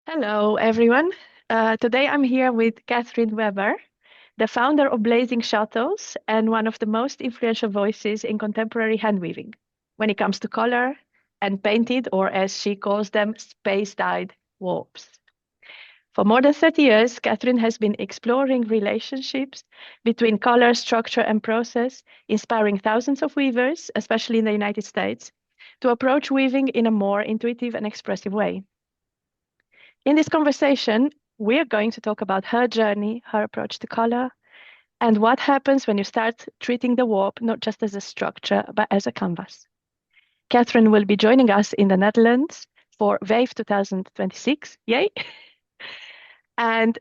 Hello, everyone. Today I'm here with Kathrin Weber, the founder of Blazing Shuttles and one of the most influential voices in contemporary handweaving when it comes to color and painted, or as she calls them, space-dyed warps. For more than 30 years, Kathrin has been exploring relationships between color, structure, and process, inspiring thousands of weavers, especially in the United States, to approach weaving in a more intuitive and expressive way. In this conversation, we're going to talk about her journey, her approach to color, and what happens when you start treating the warp not just as a structure, but as a canvas. Kathrin will be joining us in the Netherlands for Weef 2026. Yay! And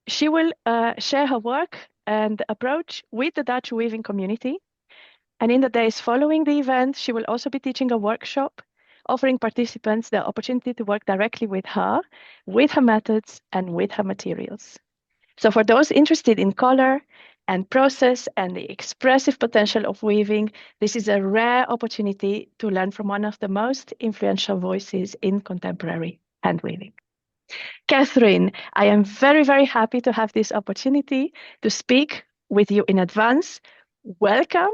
she will share her work and approach with the Dutch weaving community. And in the days following the event, she will also be teaching a workshop, offering participants the opportunity to work directly with her methods, and with her materials. So for those interested in color and process and the expressive potential of weaving, this is a rare opportunity to learn from one of the most influential voices in contemporary hand weaving. Kathrin, I am very, very happy to have this opportunity to speak with you in advance. Welcome.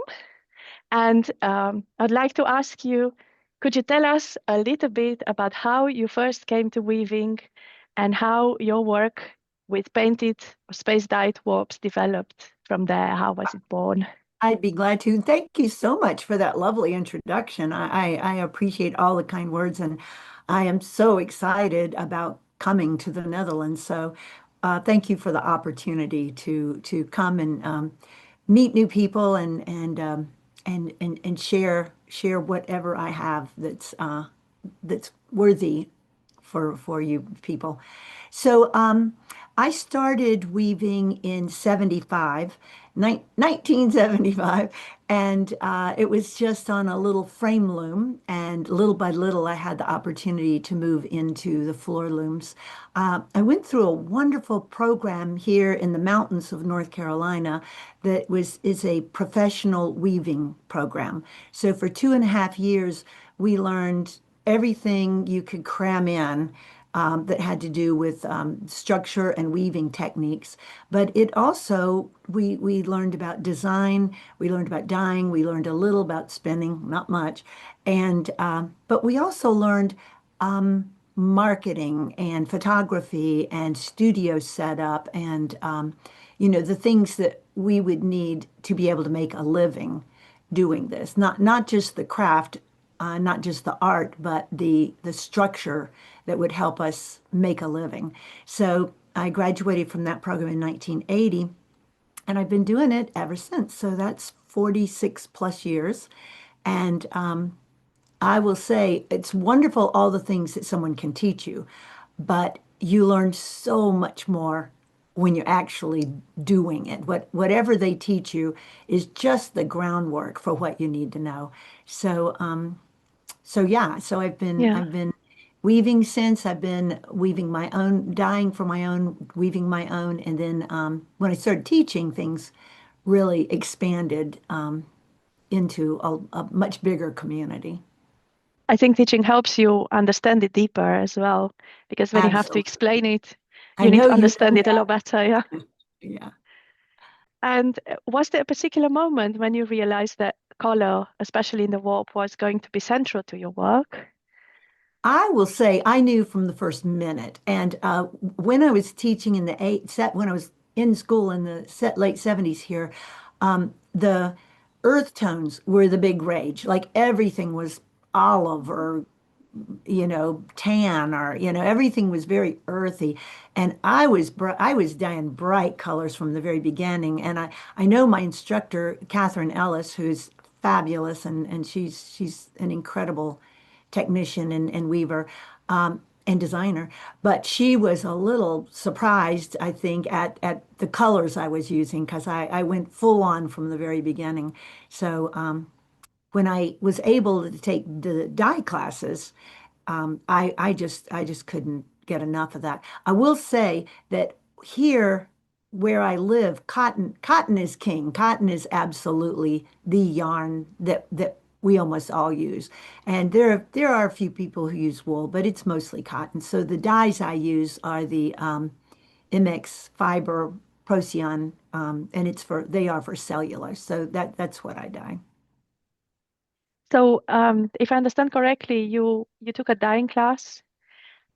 And I'd like to ask you, could you tell us a little bit about how you first came to weaving and how your work with painted or space-dyed warps developed from there? How was it born? I'd be glad to. Thank you so much for that lovely introduction. I appreciate all the kind words, and I am so excited about coming to the Netherlands. So, thank you for the opportunity to come and meet new people and share whatever I have that's worthy for you people. So I started weaving in 1975, and it was just on a little frame loom. And little by little, I had the opportunity to move into the floor looms. I went through a wonderful program here in the mountains of North Carolina that is a professional weaving program. So for 2.5 years, we learned everything you could cram in that had to do with structure and weaving techniques. But it also, we learned about design, we learned about dyeing, we learned a little about spinning, not much. And but we also learned marketing and photography and studio setup and the things that we would need to be able to make a living doing this. Not just the craft, not just the art, but the structure that would help us make a living. So I graduated from that program in 1980, and I've been doing it ever since. So that's 46 plus years. And I will say it's wonderful all the things that someone can teach you, but you learn so much more when you're actually doing it. Whatever they teach you is just the groundwork for what you need to know. So so yeah, so Yeah. I've been weaving since. I've been weaving my own, dyeing for my own, weaving my own, and then when I started teaching, things really expanded into a much bigger community. I think teaching helps you understand it deeper as well, because when you have to Absolutely. explain it, I you need know to you understand know it a lot better. Yeah. that. Yeah. And was there a particular moment when you realized that color, especially in the warp, was going to be central to your work? I will say I knew from the first minute. And when I was teaching in the when I was in school in the late 70s here, the earth tones were the big rage. Like everything was olive or, tan or, everything was very earthy. And I was dyeing bright colors from the very beginning. And I know my instructor, Catherine Ellis, who's fabulous and she's an incredible technician and weaver and designer. But she was a little surprised, I think, at the colors I was using because I went full on from the very beginning. So when I was able to take the dye classes, I just couldn't get enough of that. I will say that here where I live, cotton is king. Cotton is absolutely the yarn that we almost all use. And there are a few people who use wool, but it's mostly cotton. So the dyes I use are the MX fiber Procyon, and they are for cellular. So that's what I dye. So, if I understand correctly, you took a dyeing class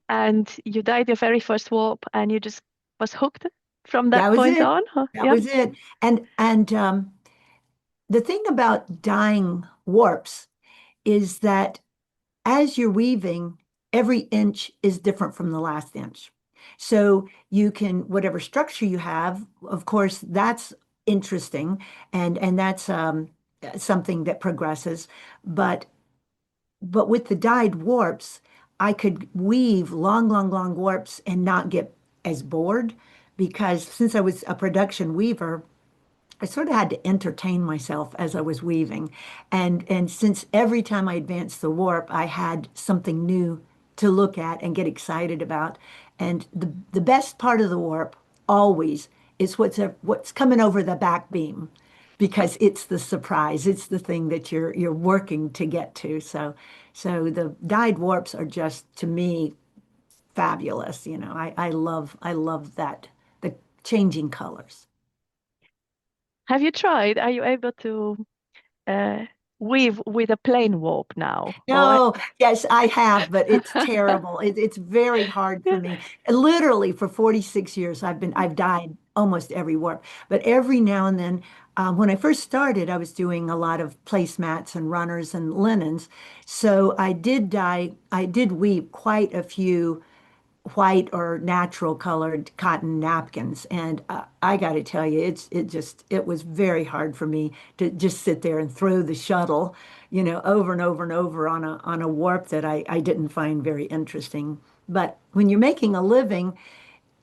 and you dyed your very first warp, and you just was hooked from That that was point it. on. Huh? That Yeah. was it. And the thing about dyeing warps is that as you're weaving, every inch is different from the last inch. So you can, whatever structure you have, of course, that's interesting and that's something that progresses. But with the dyed warps, I could weave long, long, long warps and not get as bored because since I was a production weaver, I sort of had to entertain myself as I was weaving. And since every time I advanced the warp, I had something new to look at and get excited about. And the best part of the warp always is what's coming over the back beam because it's the surprise. It's the thing that you're working to get to. So the dyed warps are just to me fabulous. I love that the changing colors. Have you tried? Are you able to uh, weave with a plain warp now? Or No, yes, I have, but it's terrible. It's very hard for yeah. me. Literally, for 46 years, I've dyed almost every warp. But every now and then, when I first started, I was doing a lot of placemats and runners and linens. So I did weave quite a few white or natural colored cotton napkins. And I got to tell you, it was very hard for me to just sit there and throw the shuttle, over and over and over on a warp that I didn't find very interesting. But when you're making a living,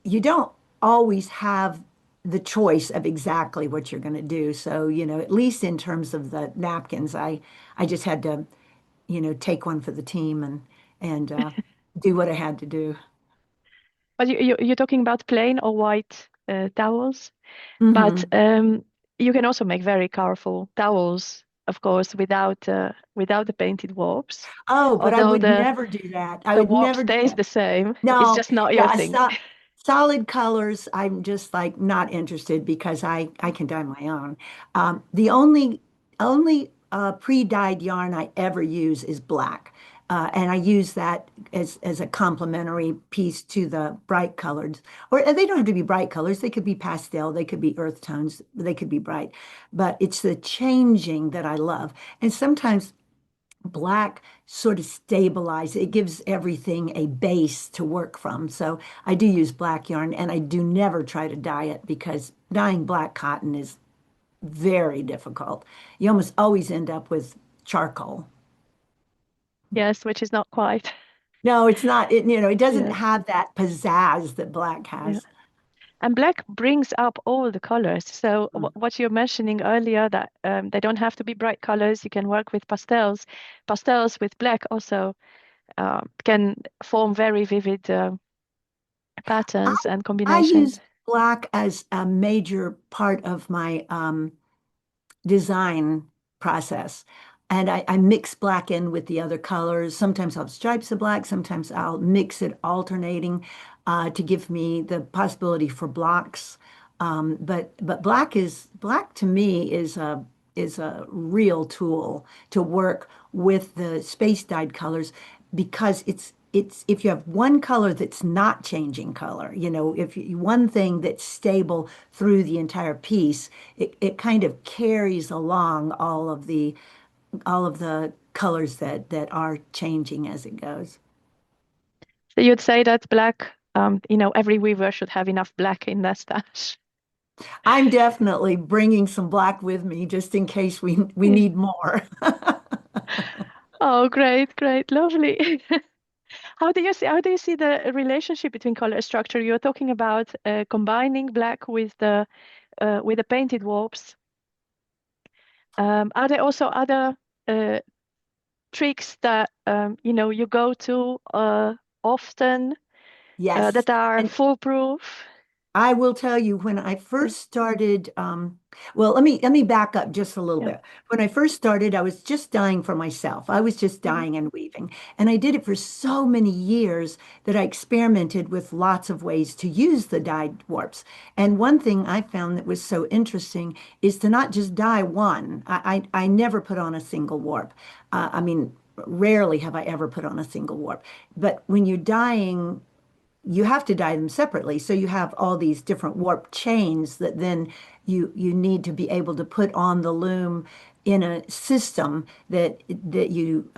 you don't always have the choice of exactly what you're going to do. So, at least in terms of the napkins, I just had to, take one for the team and do what I had to do. But you're talking about plain or white towels. But Hmm. you can also make very colorful towels, of course, without the painted warps. Oh, but I Although would never do that. I the would warp never do stays that. the same, it's No, just not your yeah, thing. solid colors, I'm just like not interested because I can dye my own. The only pre-dyed yarn I ever use is black. And I use that as a complementary piece to the bright colors. Or they don't have to be bright colors. They could be pastel, they could be earth tones, they could be bright. But it's the changing that I love. And sometimes black sort of stabilize. It gives everything a base to work from. So I do use black yarn and I do never try to dye it because dyeing black cotton is very difficult. You almost always end up with charcoal. Yes, which is not quite. No, it's not. It doesn't Yes, have that pizzazz that black yeah. has. And black brings up all the colors. So what you're mentioning earlier, that they don't have to be bright colors. You can work with pastels. Pastels with black also can form very vivid I, patterns and I combinations. use black as a major part of my design process. And I mix black in with the other colors. Sometimes I'll have stripes of black, sometimes I'll mix it alternating to give me the possibility for blocks. But black to me is a real tool to work with the space dyed colors because it's if you have one color that's not changing color, if one thing that's stable through the entire piece, it kind of carries along all of the colors that are changing as it goes. So you'd say that black, every weaver should have enough black in their stash. I'm definitely bringing some black with me just in case we Yeah. need more. Oh, great, great, lovely. How do you see the relationship between color structure? You're talking about combining black with the painted warps. Are there also other uh, tricks that you go to often Yes. that are And foolproof? I will tell you when I Mm, first started, well, let me back up just a little yeah. bit. When I first started, I was just dyeing for myself. I was just Mhm. dyeing and weaving. And I did it for so many years that I experimented with lots of ways to use the dyed warps. And one thing I found that was so interesting is to not just dye one. I never put on a single warp. I mean, rarely have I ever put on a single warp. But when you're dyeing, you have to dye them separately. So you have all these different warp chains that then you need to be able to put on the loom in a system that you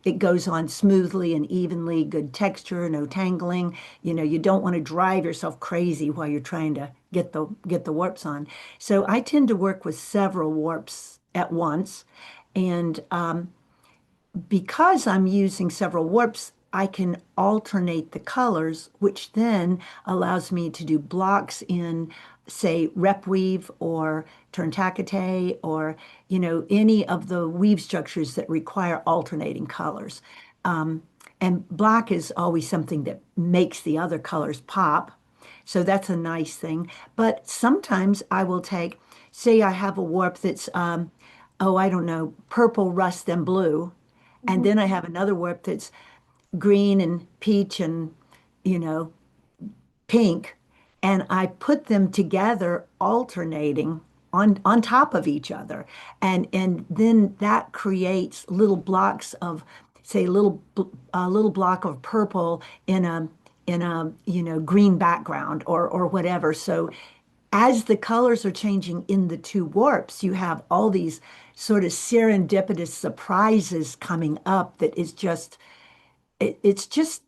it goes on smoothly and evenly, good texture, no tangling. You know, you don't want to drive yourself crazy while you're trying to get the warps on. So I tend to work with several warps at once. And because I'm using several warps, I can alternate the colors, which then allows me to do blocks in, say, rep weave or turn-tackete or, any of the weave structures that require alternating colors. Um, and black is always something that makes the other colors pop. So that's a nice thing. But sometimes I will take, say I have a warp that's, oh, I don't know, purple, rust, and blue. And Mhm. then I have another warp that's green and peach and, you know, pink. And I put them together, alternating on top of each other. And then that creates little blocks of, say, a little block of purple in a green background or whatever. So as the colors are changing in the two warps, you have all these sort of serendipitous surprises coming up that is just it's just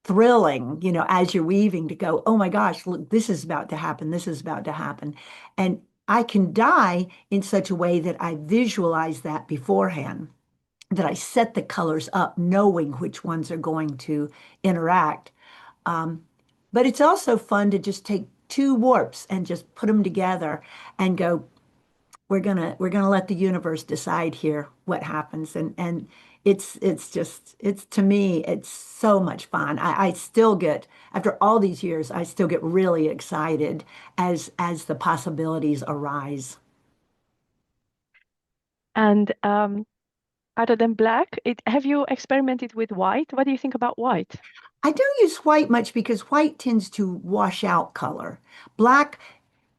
thrilling, as you're weaving to go, oh my gosh, look, this is about to happen. This is about to happen. And I can dye in such a way that I visualize that beforehand, that I set the colors up knowing which ones are going to interact. Um, but it's also fun to just take two warps and just put them together and go, we're gonna let the universe decide here what happens. And it's just it's to me it's so much fun. I still get after all these years, I still get really excited as the possibilities arise. And other than black, have you experimented with white? What do you think about white? I don't use white much because white tends to wash out color. Black,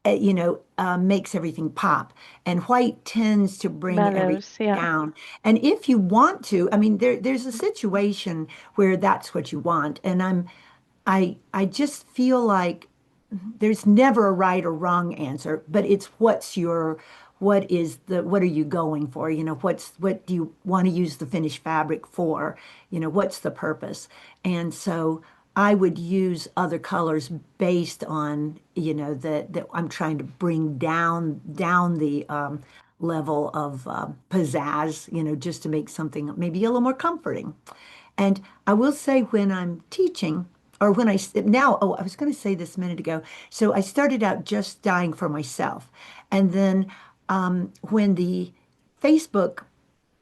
makes everything pop, and white tends to bring everything Mellows, yeah. down. And if you want to, I mean, there's a situation where that's what you want, and I just feel like there's never a right or wrong answer, but it's what are you going for? What do you want to use the finished fabric for? What's the purpose? And so I would use other colors based on, that I'm trying to bring down the level of pizzazz, just to make something maybe a little more comforting. And I will say when I'm teaching, or when now, oh, I was going to say this a minute ago. So I started out just dyeing for myself. And then when the Facebook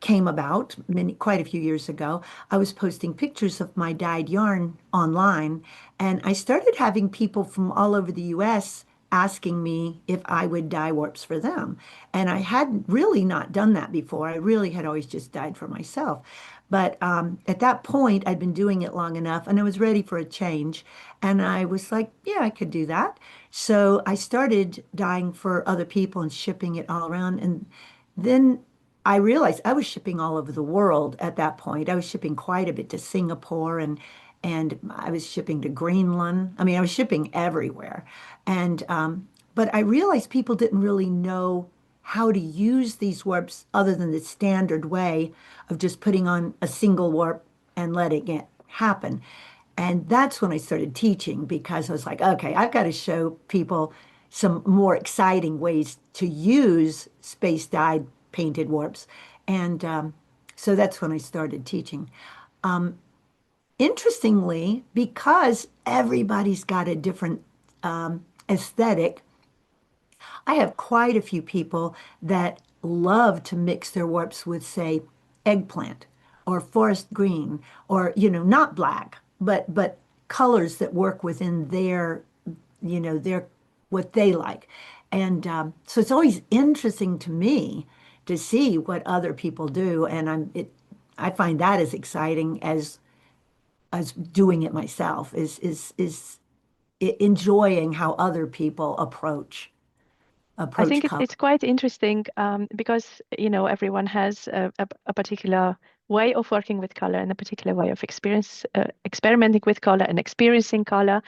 came about quite a few years ago, I was posting pictures of my dyed yarn online, and I started having people from all over the US asking me if I would dye warps for them. And I had really not done that before. I really had always just dyed for myself. But at that point, I'd been doing it long enough and I was ready for a change. And I was like, yeah, I could do that. So I started dyeing for other people and shipping it all around. And then I realized I was shipping all over the world at that point. I was shipping quite a bit to Singapore and I was shipping to Greenland. I mean, I was shipping everywhere. And but I realized people didn't really know how to use these warps other than the standard way of just putting on a single warp and letting it happen. And that's when I started teaching because I was like, okay, I've got to show people some more exciting ways to use space dyed painted warps. And so that's when I started teaching. Interestingly, because everybody's got a different aesthetic, I have quite a few people that love to mix their warps with, say, eggplant or forest green or, not black, but colors that work within their what they like. And so it's always interesting to me to see what other people do. And I find that as exciting as doing it myself enjoying how other people I approach think color. it's quite interesting because everyone has a particular way of working with color and a particular way of experimenting with color and experiencing color.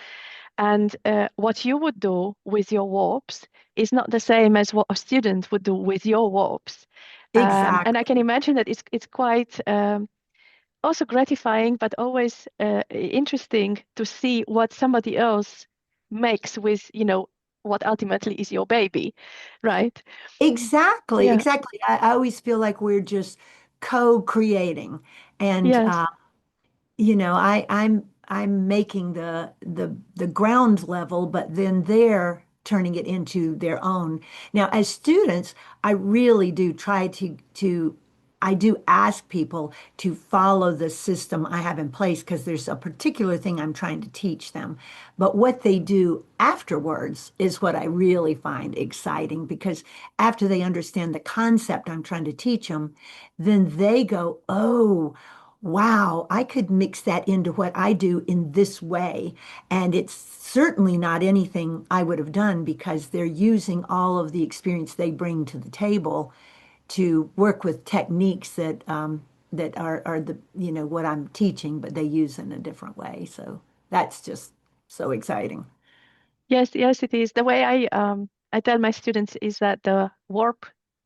And what you would do with your warps is not the same as what a student would do with your warps. And I can Exactly. imagine that it's quite also gratifying, but always interesting to see what somebody else makes with, what ultimately is your baby, right? Exactly. Yeah. Exactly. I always feel like we're just co-creating. And Yes. I'm making the ground level, but then they're turning it into their own. Now, as students, I really do try to I do ask people to follow the system I have in place because there's a particular thing I'm trying to teach them. But what they do afterwards is what I really find exciting because after they understand the concept I'm trying to teach them, then they go, oh, wow, I could mix that into what I do in this way. And it's certainly not anything I would have done because they're using all of the experience they bring to the table to work with techniques that are what I'm teaching, but they use in a different way. So that's just so exciting. Yes, yes, it is. The way I tell my students is that the warp,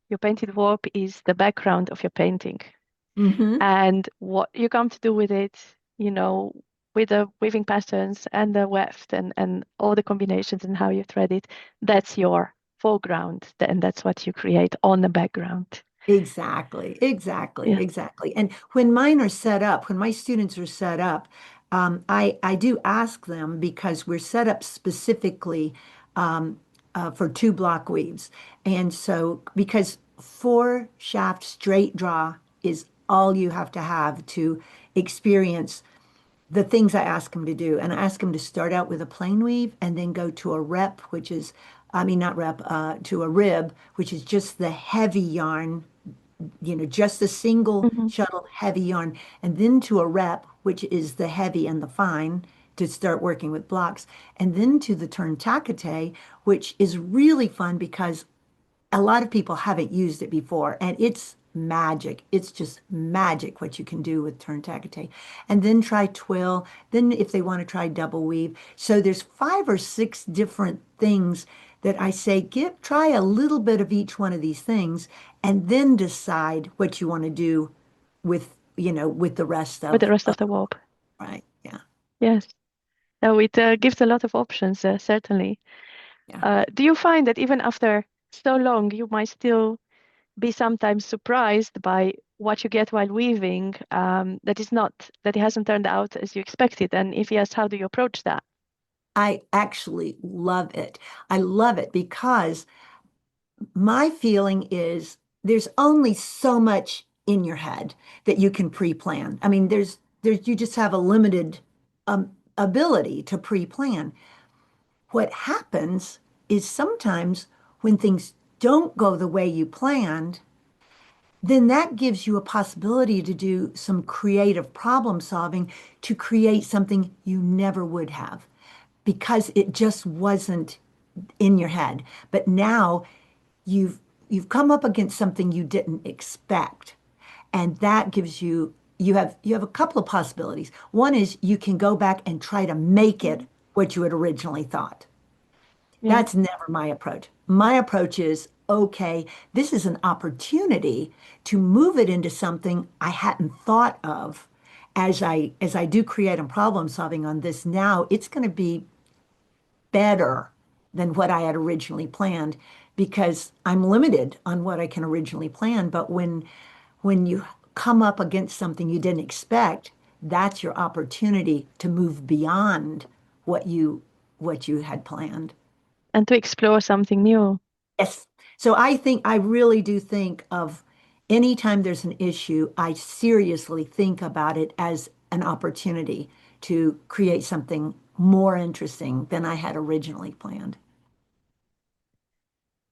your painted warp is the background of your painting. Hmm. And what you come to do with it, with the weaving patterns and the weft and all the combinations and how you thread it, that's your foreground. And that's what you create on the background. Exactly, exactly, Yeah. exactly. And when mine are set up, when my students are set up, I do ask them because we're set up specifically for two block weaves. And so, because four shaft straight draw is all you have to have to experience the things I ask them to do. And I ask them to start out with a plain weave and then go to a rep, which is, I mean, not rep, to a rib, which is just the heavy yarn, just a single Hmm. shuttle heavy yarn, and then to a rep, which is the heavy and the fine to start working with blocks, and then to the turn tackete, which is really fun because a lot of people haven't used it before, and it's magic. It's just magic what you can do with turn tackete. And then try twill. Then if they want to try double weave. So there's five or six different things that I say, try a little bit of each one of these things, and then decide what you want to do with the rest With the rest of of the warp. right. Yeah. Yes. So it gives a lot of options, certainly. Yeah. Do you find that even after so long, you might still be sometimes surprised by what you get while weaving, that it hasn't turned out as you expected? And if yes, how do you approach that? I actually love it. I love it because my feeling is there's only so much in your head that you can pre-plan. I mean, there's you just have a limited ability to pre-plan. What happens is sometimes when things don't go the way you planned, then that gives you a possibility to do some creative problem solving to create something you never would have because it just wasn't in your head. But now you've you've come up against something you didn't expect. And that gives you have a couple of possibilities. One is you can go back and try to make it Mhm. what you had originally thought. Yeah. That's never my approach. My approach is, okay, this is an opportunity to move it into something I hadn't thought of as I do create and problem solving on this now, it's going to be better than what I had originally planned because I'm limited on what I can originally plan. But when you come up against something you didn't expect, that's your opportunity to move beyond what you had planned. And to explore something new. Yes. So I really do think of anytime there's an issue, I seriously think about it as an opportunity to create something more interesting than I had originally planned.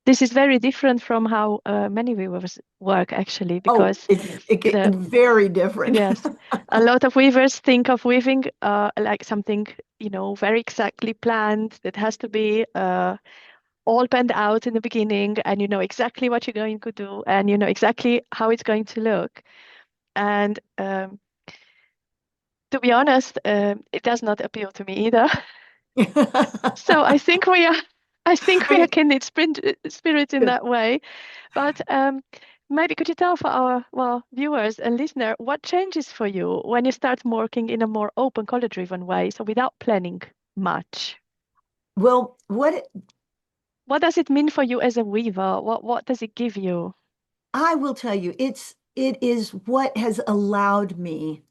This is very different from how many weavers work actually, Oh, because it's the very different. yes, a lot of weavers think of weaving like something, very exactly planned that has to be all planned out in the beginning, and you know exactly what you're going to do, and you know exactly how it's going to look. And to be honest, it does not appeal to me either. So I think we are I, kindred spirit in that way. But maybe could you tell for our viewers and listener what changes for you when you start working in a more open, color-driven way, so without planning much? well, What does it mean for you as a weaver? What does it give you? I will tell you, it is what has allowed me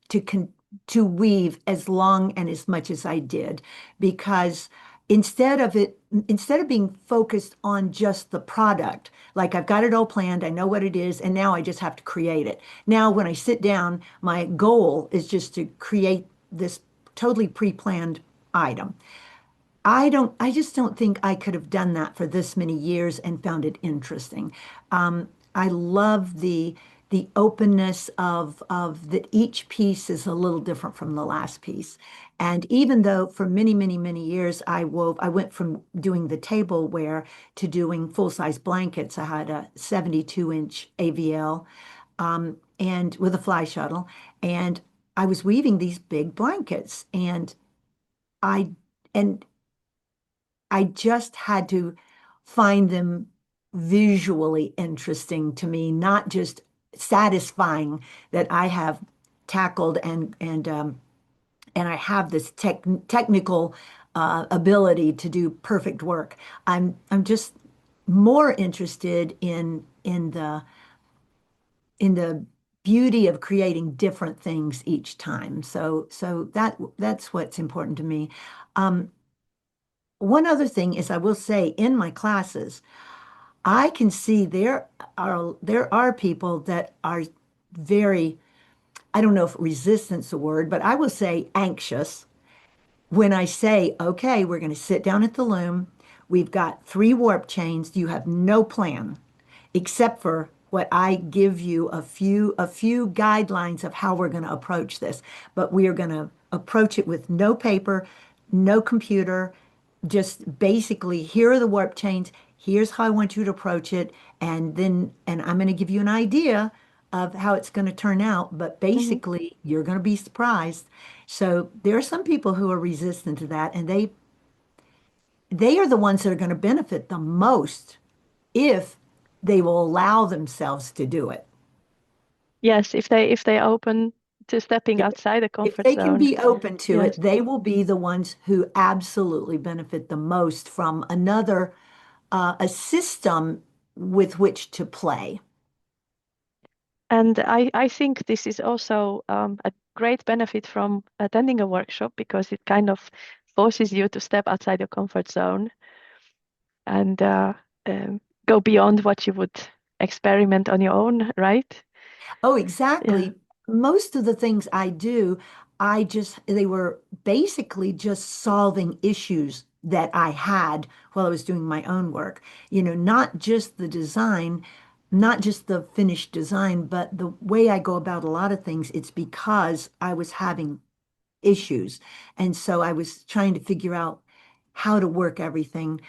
to weave as long and as much as I did, because instead of being focused on just the product, like I've got it all planned, I know what it is, and now I just have to create it. Now, when I sit down, my goal is just to create this totally pre-planned item. I just don't think I could have done that for this many years and found it interesting. I love the openness of that each piece is a little different from the last piece. And even though for many, many, many years I went from doing the tableware to doing full-size blankets. I had a 72-inch AVL and with a fly shuttle, and I was weaving these big blankets, I and I just had to find them visually interesting to me, not just satisfying that I have tackled and I have this technical ability to do perfect work. I'm just more interested in the beauty of creating different things each time. So that's what's important to me. Um, One other thing is I will say in my classes, I can see there are people that are very, I don't know if resistance a word, but I will say anxious when I say, okay, we're going to sit down at the loom. We've got 3 warp chains. You have no plan except for what I give you a few guidelines of how we're going to approach this. But we are going to approach it with no paper, no computer, just basically here are the warp chains. Here's how I want you to approach it, and I'm going to give you an idea of how it's going to turn out, but Mhm. basically you're going to be surprised. So there are some people who are resistant to that, and they are the ones that are going to benefit the most if they will allow themselves to do it. Yes, if they open to stepping If, outside the if comfort they can zone. be open to Yes. it, they will be the ones who absolutely benefit the most from a system with which to play. And I think this is also a great benefit from attending a workshop because it kind of forces you to step outside your comfort zone and go beyond what you would experiment on your own, right? Oh, Yeah. exactly. Most of the things I do, they were basically just solving issues that I had while I was doing my own work. Not just the design, not just the finished design, but the way I go about a lot of things, it's because I was having issues. And so I was trying to figure out how to work everything.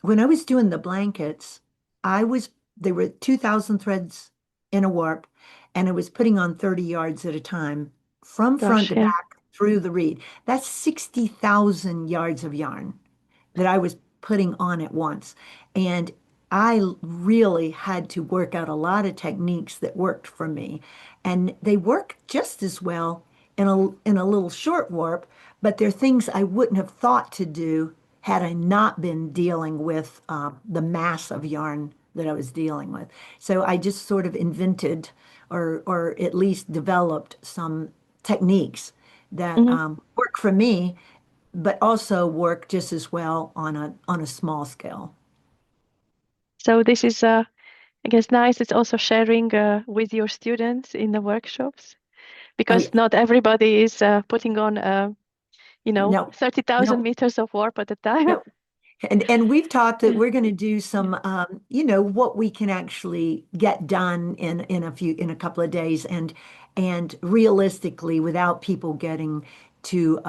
When I was doing the blankets, they were 2,000 threads in a warp, and I was putting on 30 yards at a time from front Gosh, to yeah. back through the reed. That's 60,000 yards of yarn that I was putting on at once. And I really had to work out a lot of techniques that worked for me. And they work just as well in a little short warp, but they're things I wouldn't have thought to do had I not been dealing with the mass of yarn that I was dealing with. So I just sort of invented or at least developed some techniques that Hmm. work for me but also work just as well on a small scale. So this is, I guess, nice. It's also sharing with your students in the workshops Oh because yeah, not everybody is putting on, no, 30,000 no, meters of warp at a time. no. And we've talked that Yeah, we're going to do yeah, some, what we can actually get done in a couple of days, and realistically, without people getting too,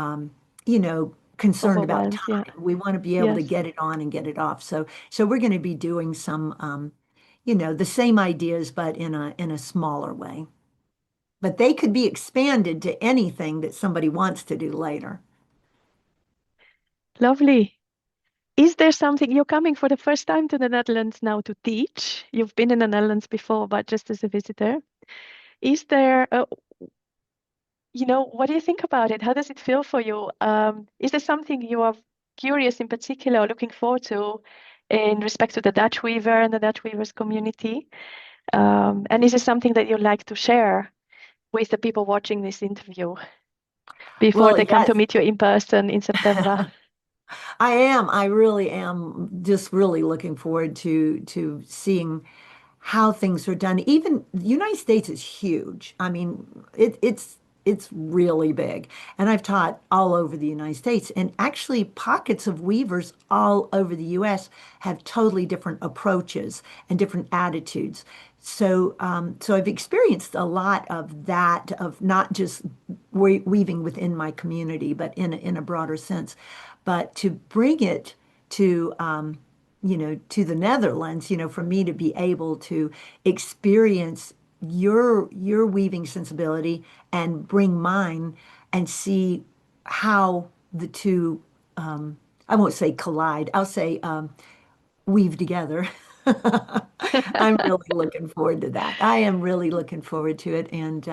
concerned about overwhelmed. Yeah, time. We want to be able to yes, get it on and get it off. So we're going to be doing some, the same ideas, but in a smaller way. But they could be expanded to anything that somebody wants to do later. lovely. Is there something you're coming for the first time to the Netherlands now to teach? You've been in the Netherlands before, but just as a visitor. Is there, what do you think about it? How does it feel for you? Is there something you are curious in particular or looking forward to in respect to the Dutch weaver and the Dutch weavers community? And is there something that you'd like to share with the people watching this interview before Well, they come to yes. meet you in person in September? I am. I really am just really looking forward to seeing how things are done. Even the United States is huge. I mean, it's really big. And I've taught all over the United States, and actually pockets of weavers all over the US have totally different approaches and different attitudes. So I've experienced a lot of that, of not just weaving within my community, but in a broader sense. But to bring it to to the Netherlands, for me to be able to experience your weaving sensibility and bring mine and see how the two, I won't say collide, I'll say weave together. I'm really looking forward to that. I am really looking forward to it. And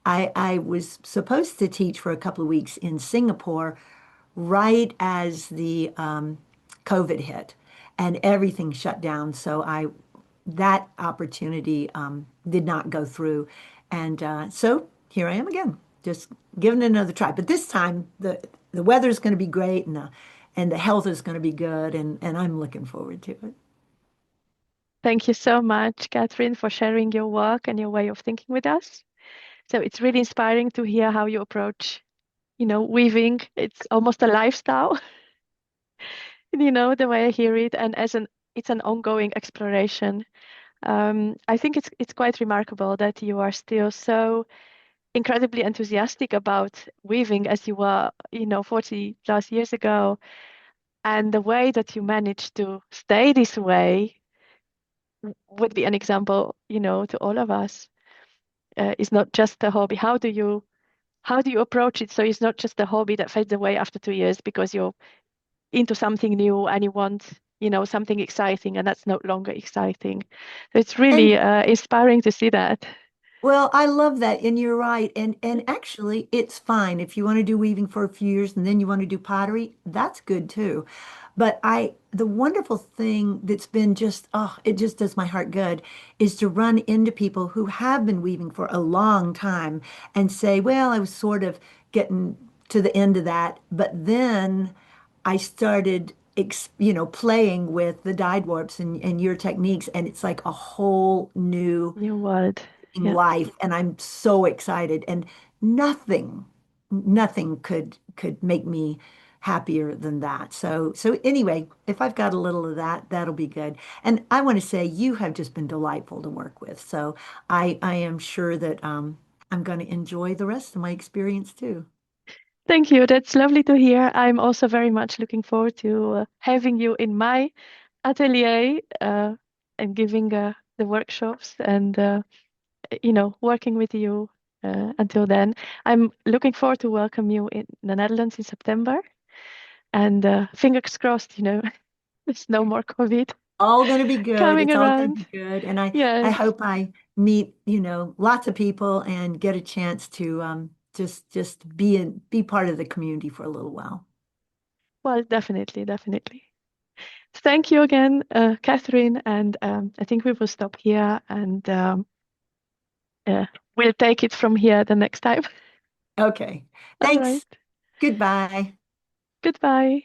I was supposed to teach for a couple of weeks in Singapore right as the COVID hit and everything shut down. So that opportunity did not go through. And so here I am again, just giving it another try. But this time the weather's going to be great, and the health is going to be good, and I'm looking forward to it. Thank you so much, Kathrin, for sharing your work and your way of thinking with us. So it's really inspiring to hear how you approach, weaving. It's almost a lifestyle, the way I hear it, and it's an ongoing exploration. I think it's quite remarkable that you are still so incredibly enthusiastic about weaving as you were, 40 plus years ago, and the way that you managed to stay this way would be an example, to all of us. It's not just a hobby. How do you approach it so it's not just a hobby that fades away after 2 years because you're into something new and you want, something exciting, and that's no longer exciting. So it's really And inspiring to see that. well, I love that, and you're right. And actually, it's fine if you want to do weaving for a few years and then you want to do pottery. That's good too. But the wonderful thing that's been just, oh, it just does my heart good, is to run into people who have been weaving for a long time and say, well, I was sort of getting to the end of that, but then I started, playing with the dyed warps and your techniques, and it's like a whole new New world. Yeah. life, and I'm so excited, and nothing nothing could make me happier than that. So anyway, if I've got a little of that, that'll be good. And I want to say you have just been delightful to work with. So I am sure that I'm going to enjoy the rest of my experience too. Thank you. That's lovely to hear. I'm also very much looking forward to having you in my atelier and giving the workshops and working with you until then. I'm looking forward to welcome you in the Netherlands in September. And fingers crossed, there's no more COVID All going to be good. coming It's all going to around. be good. And I Yes. hope I meet, lots of people and get a chance to just be part of the community for a little while. Well, definitely, definitely. Thank you again, Catherine. And I think we will stop here and uh, we'll take it from here the next time. Okay. All right. Thanks. Goodbye. Goodbye.